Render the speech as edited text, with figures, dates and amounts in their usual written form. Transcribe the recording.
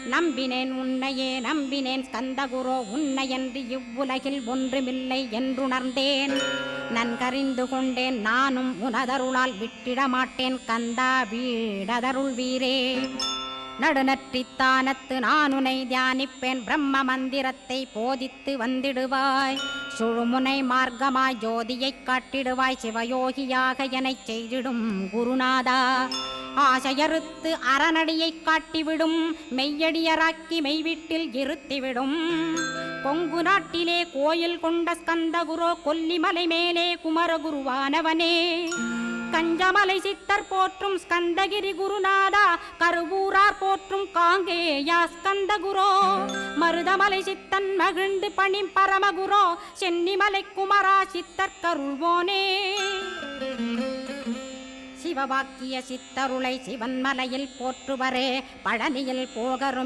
நம்பினேன் உன்னையே நம்பினேன் ஸ்கந்தகுரோ உன்னையன்றி இவ்வுலகில் ஒன்றுமில்லை என்றுணர்ந்தேன். நன்கறிந்து கொண்டேன் நானும் உனதருளால் விட்டிட மாட்டேன் கந்தா வீடதருள் வீரே. நடுநற்றித்தானத்து நானுனை தியானிப்பேன் பிரம்ம மந்திரத்தை போதித்து வந்திடுவாய். சுழுமுனை மார்க்கமாய் ஜோதியைக் காட்டிடுவாய் சிவயோகியாக எனச் செய்திடும் குருநாதா. ஆசையறுத்து அறநடியைக் காட்டிவிடும் மெய்யடியராக்கி மெய்வீட்டில் இருத்திவிடும். கொங்கு நாட்டிலே கோயில் கொண்ட ஸ்கந்தகுரோ கொல்லிமலை மேலே குமரகுருவானவனே. கஞ்சமலை சித்தர் போற்றும் ஸ்கந்தகிரி குருநாதா கருவூரார் போற்றும் காங்கேயா ஸ்கந்தகுரோ. மருதமலை சித்தன் மகிழ்ந்து பணி பரமகுரோ சென்னிமலை குமரா சித்தர் கருள்வோனே. சிவவாக்கிய சித்தருளை சிவன்மலையில் போற்றுவரே பழனியில் போகருமே